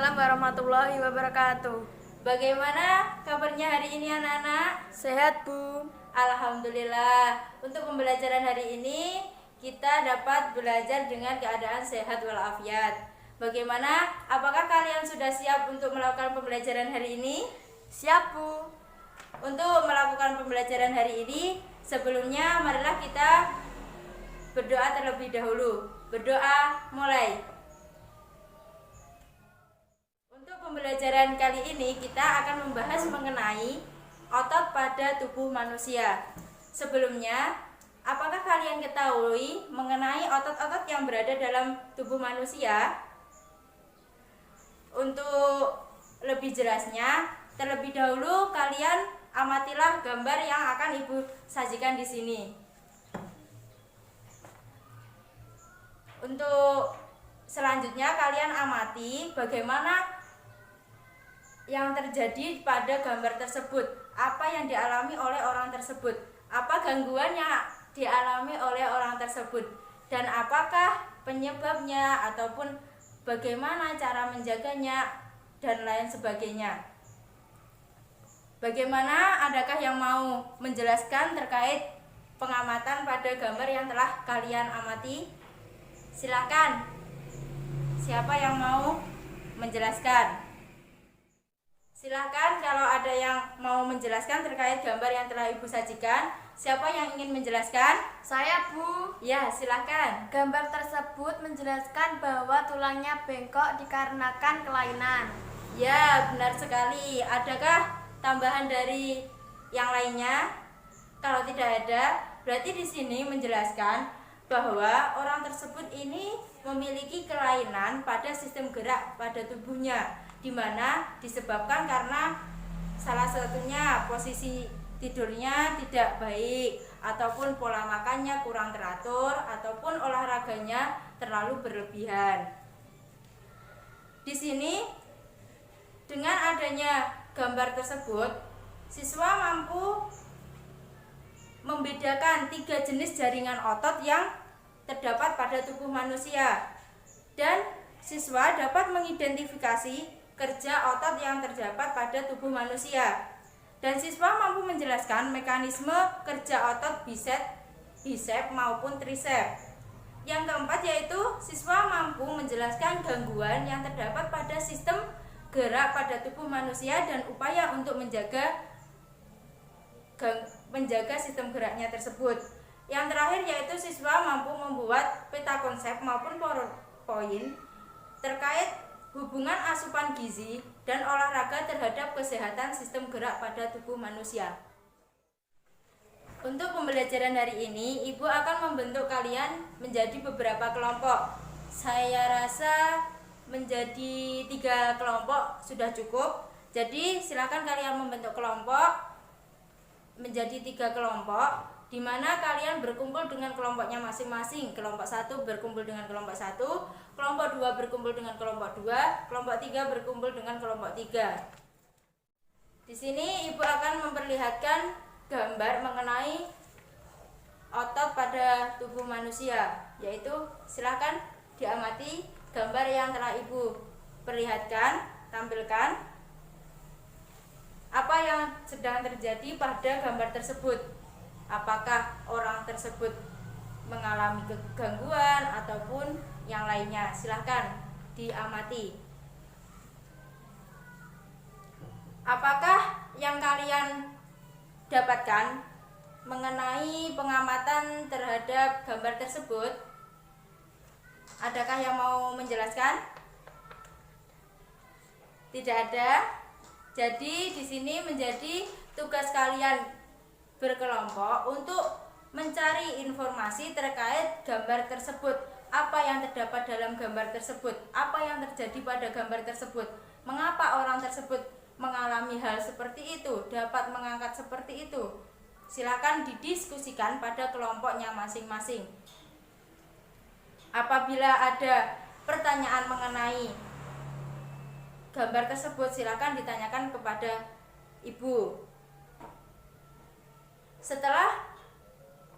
Waalaikumsalam warahmatullahi wabarakatuh. Bagaimana kabarnya hari ini anak-anak? Sehat, Bu. Alhamdulillah. Untuk pembelajaran hari ini kita dapat belajar dengan keadaan sehat walafiat. Bagaimana? Apakah kalian sudah siap untuk melakukan pembelajaran hari ini? Siap, Bu. Untuk melakukan pembelajaran hari ini, sebelumnya marilah kita berdoa terlebih dahulu. Berdoa, mulai. Untuk pembelajaran kali ini kita akan membahas mengenai otot pada tubuh manusia. Sebelumnya, apakah kalian ketahui mengenai otot-otot yang berada dalam tubuh manusia? Untuk lebih jelasnya, terlebih dahulu kalian amatilah gambar yang akan Ibu sajikan di sini. Untuk selanjutnya kalian amati bagaimana yang terjadi pada gambar tersebut, apa yang dialami oleh orang tersebut, apa gangguan yang dialami oleh orang tersebut, dan apakah penyebabnya ataupun bagaimana cara menjaganya dan lain sebagainya. Bagaimana, adakah yang mau menjelaskan terkait pengamatan pada gambar yang telah kalian amati? Silakan. Siapa yang mau menjelaskan? Silakan kalau ada yang mau menjelaskan terkait gambar yang telah Ibu sajikan. Siapa yang ingin menjelaskan? Saya, Bu. Ya, silakan. Gambar tersebut menjelaskan bahwa tulangnya bengkok dikarenakan kelainan. Ya, benar sekali. Adakah tambahan dari yang lainnya? Kalau tidak ada, berarti di sini menjelaskan bahwa orang tersebut ini memiliki kelainan pada sistem gerak pada tubuhnya, di mana disebabkan karena salah satunya posisi tidurnya tidak baik, ataupun pola makannya kurang teratur, ataupun olahraganya terlalu berlebihan. Di sini dengan adanya gambar tersebut, siswa mampu membedakan 3 jenis jaringan otot yang terdapat pada tubuh manusia, dan siswa dapat mengidentifikasi kerja otot yang terdapat pada tubuh manusia, dan siswa mampu menjelaskan mekanisme kerja otot bisep maupun trisep. Yang keempat yaitu siswa mampu menjelaskan gangguan yang terdapat pada sistem gerak pada tubuh manusia dan upaya untuk menjaga sistem geraknya tersebut. Yang terakhir yaitu siswa mampu membuat peta konsep maupun PowerPoint terkait hubungan asupan gizi dan olahraga terhadap kesehatan sistem gerak pada tubuh manusia. Untuk pembelajaran hari ini, Ibu akan membentuk kalian menjadi beberapa kelompok. Saya rasa menjadi 3 kelompok sudah cukup. Jadi silakan kalian membentuk kelompok menjadi 3 kelompok, di mana kalian berkumpul dengan kelompoknya masing-masing. Kelompok 1 berkumpul dengan kelompok 1, kelompok 2 berkumpul dengan kelompok 2, kelompok 3 berkumpul dengan kelompok 3. Di sini Ibu akan memperlihatkan gambar mengenai otot pada tubuh manusia, yaitu silakan diamati gambar yang telah Ibu perlihatkan, tampilkan apa yang sedang terjadi pada gambar tersebut. Apakah orang tersebut mengalami gangguan ataupun yang lainnya? Silahkan diamati. Apakah yang kalian dapatkan mengenai pengamatan terhadap gambar tersebut? Adakah yang mau menjelaskan? Tidak ada. Jadi di sini menjadi tugas kalian berkelompok untuk mencari informasi terkait gambar tersebut. Apa yang terdapat dalam gambar tersebut? Apa yang terjadi pada gambar tersebut? Mengapa orang tersebut mengalami hal seperti itu, dapat mengangkat seperti itu? Silakan didiskusikan pada kelompoknya masing-masing. Apabila ada pertanyaan mengenai gambar tersebut, silakan ditanyakan kepada Ibu. Setelah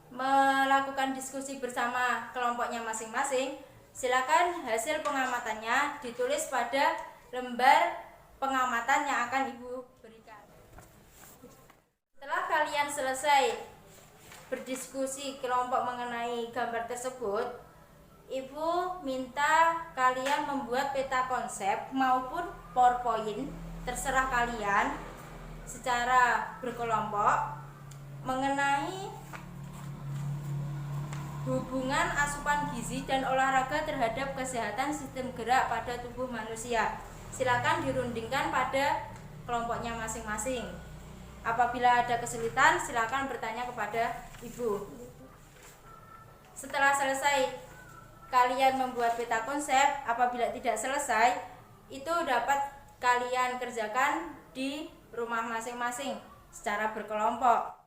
melakukan diskusi bersama kelompoknya masing-masing, silakan hasil pengamatannya ditulis pada lembar pengamatan yang akan Ibu berikan. Setelah kalian selesai berdiskusi kelompok mengenai gambar tersebut, Ibu minta kalian membuat peta konsep maupun PowerPoint, terserah kalian, secara berkelompok mengenai hubungan asupan gizi dan olahraga terhadap kesehatan sistem gerak pada tubuh manusia. Silakan dirundingkan pada kelompoknya masing-masing. Apabila ada kesulitan, silakan bertanya kepada Ibu. Setelah selesai kalian membuat peta konsep, apabila tidak selesai, itu dapat kalian kerjakan di rumah masing-masing secara berkelompok.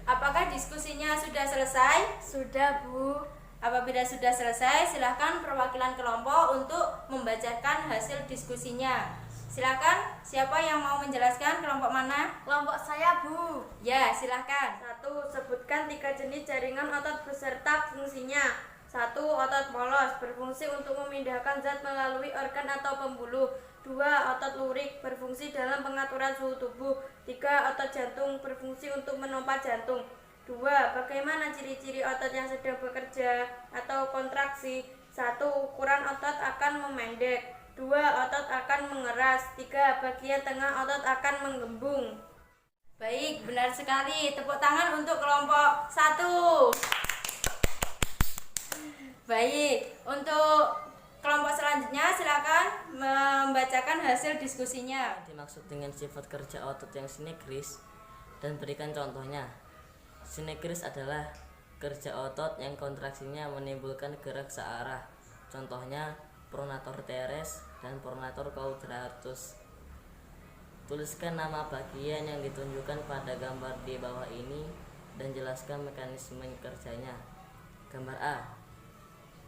Apakah diskusinya sudah selesai? Sudah, Bu. Apabila sudah selesai, silakan perwakilan kelompok untuk membacakan hasil diskusinya. Silakan, siapa yang mau menjelaskan, kelompok mana? Kelompok saya, Bu. Ya, silakan. 1. Sebutkan 3 jenis jaringan otot beserta fungsinya. 1. Otot polos berfungsi untuk memindahkan zat melalui organ atau pembuluh. 2. Otot lurik berfungsi dalam pengaturan suhu tubuh. 3. Otot jantung berfungsi untuk menopang jantung. 2. Bagaimana ciri-ciri otot yang sedang bekerja atau kontraksi? 1. Ukuran otot akan memendek. 2. Otot akan mengeras. 3. Bagian tengah otot akan menggembung. Baik, benar sekali. Tepuk tangan untuk kelompok 1. Baik, untuk kelompok selanjutnya silakan membacakan hasil diskusinya. Dimaksud dengan sifat kerja otot yang sinkris dan berikan contohnya. Sinkris adalah kerja otot yang kontraksinya menimbulkan gerak searah. Contohnya pronator teres dan pronator quadratus. Tuliskan nama bagian yang ditunjukkan pada gambar di bawah ini dan jelaskan mekanisme kerjanya. Gambar A,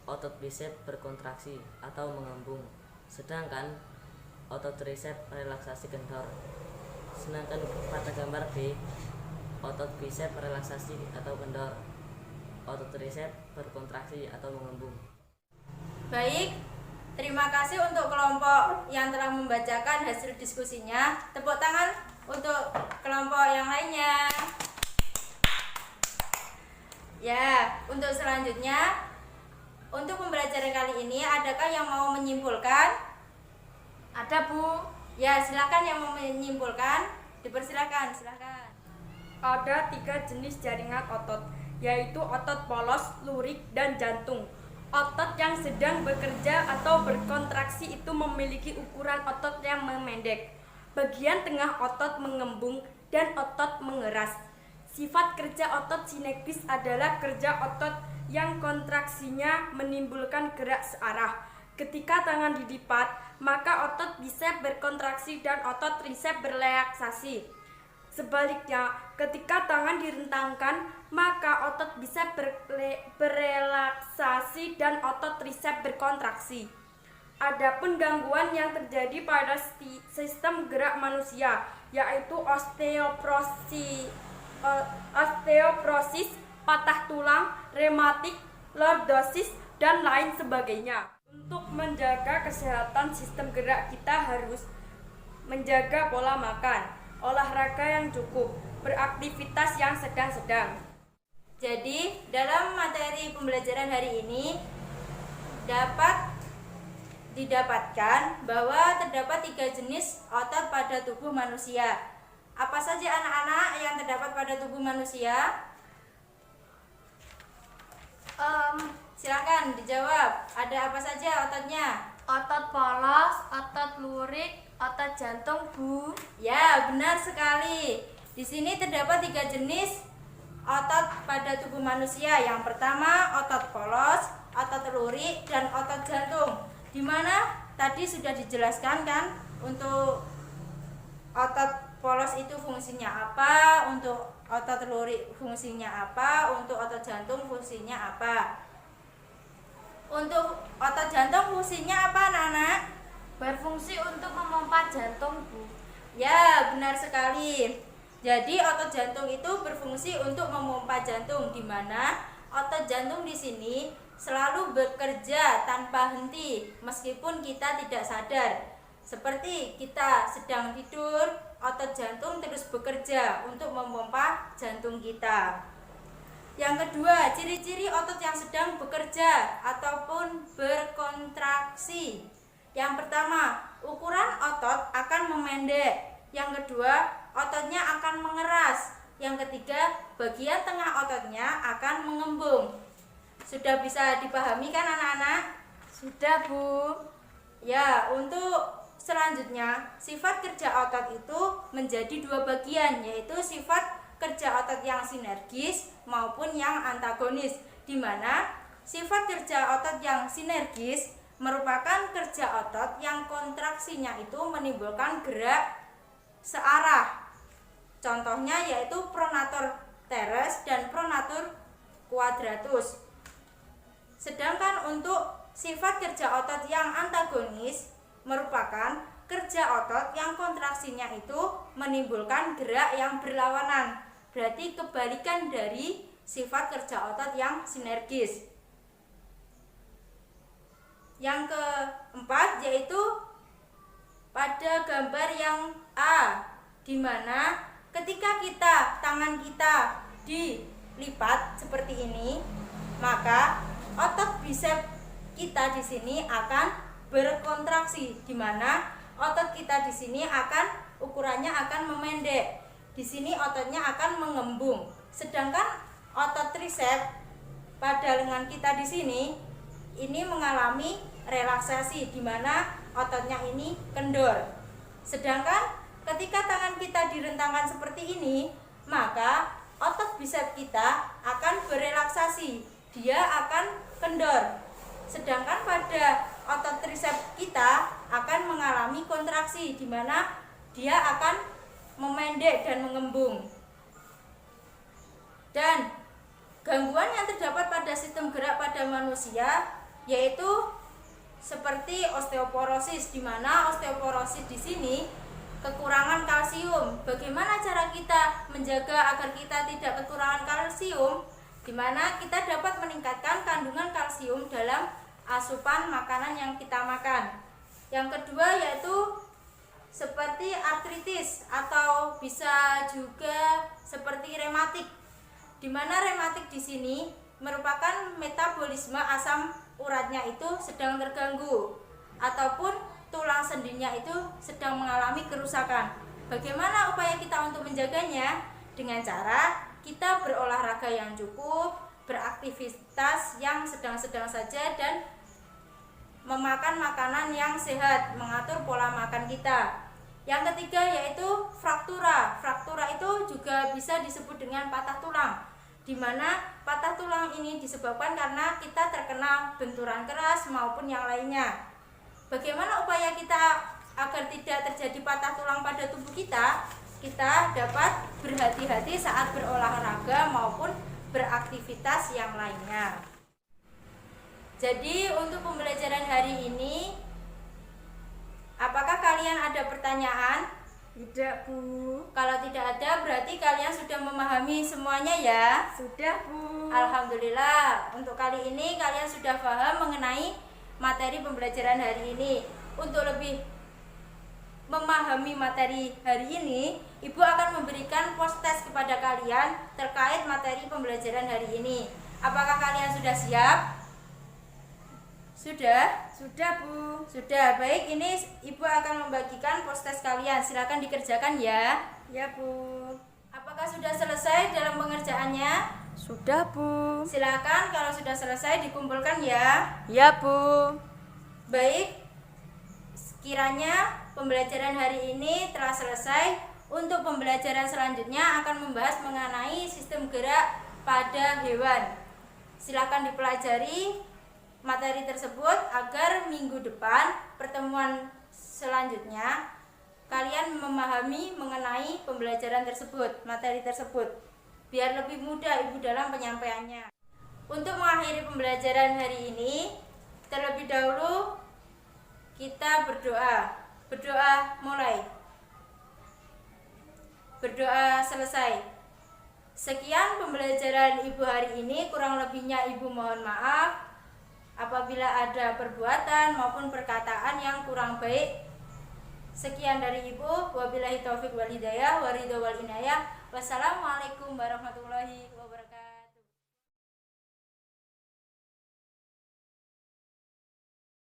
otot bisep berkontraksi atau mengembung, sedangkan otot trisep relaksasi kendor. Sedangkan pada gambar B, otot bisep relaksasi atau kendor, otot trisep berkontraksi atau mengembung. Baik, terima kasih untuk kelompok yang telah membacakan hasil diskusinya. Tepuk tangan untuk kelompok yang lainnya. Ya, untuk selanjutnya, untuk pembelajaran kali ini, adakah yang mau menyimpulkan? Ada, Bu. Ya, silakan yang mau menyimpulkan. Dipersilakan, silakan. Ada 3 jenis jaringan otot, yaitu otot polos, lurik, dan jantung. Otot yang sedang bekerja atau berkontraksi itu memiliki ukuran otot yang memendek. Bagian tengah otot mengembung dan otot mengeras. Sifat kerja otot sinkris adalah kerja otot yang kontraksinya menimbulkan gerak searah. Ketika tangan dilipat, maka otot bisep berkontraksi dan otot trisep berrelaksasi. Sebaliknya, ketika tangan direntangkan, maka otot bisep berrelaksasi dan otot trisep berkontraksi. Adapun gangguan yang terjadi pada sistem gerak manusia, yaitu osteoporosis, patah tulang, rematik, lordosis, dan lain sebagainya. Untuk menjaga kesehatan sistem gerak, kita harus menjaga pola makan, olahraga yang cukup, beraktivitas yang sedang-sedang. Jadi, dalam materi pembelajaran hari ini dapat didapatkan bahwa terdapat 3 jenis otot pada tubuh manusia. Apa saja anak-anak yang terdapat pada tubuh manusia? Silakan dijawab. Ada apa saja ototnya? Otot polos, otot lurik, otot jantung, Bu. Ya, benar sekali. Di sini terdapat 3 jenis otot pada tubuh manusia. Yang pertama, otot polos, otot lurik, dan otot jantung. Di mana tadi sudah dijelaskan kan untuk otot polos itu fungsinya apa, untuk otot lurik fungsinya apa, untuk otot jantung fungsinya apa. Untuk otot jantung fungsinya apa, anak-anak? Berfungsi untuk memompa jantung, Bu. Ya, benar sekali. Jadi otot jantung itu berfungsi untuk memompa jantung, di mana otot jantung di sini selalu bekerja tanpa henti meskipun kita tidak sadar. Seperti kita sedang tidur, otot jantung terus bekerja untuk memompa jantung kita. Yang kedua, ciri-ciri otot yang sedang bekerja ataupun berkontraksi. Yang pertama, ukuran otot akan memendek. Yang kedua, ototnya akan mengeras. Yang ketiga, bagian tengah ototnya akan mengembung. Sudah bisa dipahami kan anak-anak? Sudah, Bu. Ya, untuk selanjutnya, sifat kerja otot itu menjadi dua bagian, yaitu sifat kerja otot yang sinergis maupun yang antagonis, di mana sifat kerja otot yang sinergis merupakan kerja otot yang kontraksinya itu menimbulkan gerak searah. Contohnya yaitu pronator teres dan pronator quadratus. Sedangkan untuk sifat kerja otot yang antagonis merupakan kerja otot yang kontraksinya itu menimbulkan gerak yang berlawanan. Berarti kebalikan dari sifat kerja otot yang sinergis. Yang keempat yaitu pada gambar yang A, di mana ketika tangan kita dilipat seperti ini, maka otot bisep kita di sini akan berkontraksi, di mana otot kita di sini ukurannya akan memendek. Di sini ototnya akan mengembung. Sedangkan otot tricep pada lengan kita di sini ini mengalami relaksasi, di mana ototnya ini kendor. Sedangkan ketika tangan kita direntangkan seperti ini, maka otot bisep kita akan berelaksasi, dia akan kendor. Sedangkan pada otot tricep kita akan mengalami kontraksi, di mana dia akan memendek dan mengembung. Dan gangguan yang terdapat pada sistem gerak pada manusia yaitu seperti osteoporosis, di mana osteoporosis di sini kekurangan kalsium. Bagaimana cara kita menjaga agar kita tidak kekurangan kalsium? Di mana kita dapat meningkatkan kandungan kalsium dalam asupan makanan yang kita makan. Yang kedua yaitu seperti artritis atau bisa juga seperti rematik. Di mana rematik di sini merupakan metabolisme asam uratnya itu sedang terganggu ataupun tulang sendinya itu sedang mengalami kerusakan. Bagaimana upaya kita untuk menjaganya? Dengan cara kita berolahraga yang cukup, beraktivitas yang sedang-sedang saja, dan memakan makanan yang sehat, mengatur pola makan kita. Yang ketiga yaitu fraktura. Fraktura itu juga bisa disebut dengan patah tulang, di mana patah tulang ini disebabkan karena kita terkena benturan keras maupun yang lainnya. Bagaimana upaya kita agar tidak terjadi patah tulang pada tubuh kita? Kita dapat berhati-hati saat berolahraga maupun beraktivitas yang lainnya. Jadi untuk pembelajaran hari ini, apakah kalian ada pertanyaan? Tidak, Bu. Kalau tidak ada, berarti kalian sudah memahami semuanya ya? Sudah, Bu. Alhamdulillah, untuk kali ini kalian sudah paham mengenai materi pembelajaran hari ini. Untuk lebih memahami materi hari ini, Ibu akan memberikan post-test kepada kalian terkait materi pembelajaran hari ini. Apakah kalian sudah siap? Sudah? Sudah, Bu. Sudah, baik. Ini Ibu akan membagikan post-test kalian. Silakan dikerjakan ya. Ya, Bu. Apakah sudah selesai dalam pengerjaannya? Sudah, Bu. Silakan kalau sudah selesai dikumpulkan ya. Ya, Bu. Baik. Sekiranya pembelajaran hari ini telah selesai, untuk pembelajaran selanjutnya akan membahas mengenai sistem gerak pada hewan. Silakan dipelajari materi tersebut agar minggu depan pertemuan selanjutnya kalian memahami mengenai pembelajaran tersebut, materi tersebut, biar lebih mudah Ibu dalam penyampaiannya. Untuk mengakhiri pembelajaran hari ini, terlebih dahulu kita berdoa. Berdoa mulai. Berdoa selesai. Sekian pembelajaran Ibu hari ini, kurang lebihnya Ibu mohon maaf apabila ada perbuatan maupun perkataan yang kurang baik. Sekian dari Ibu, wabillahi taufik wal hidayah, waridho wal inayah. Wassalamualaikum warahmatullahi wabarakatuh.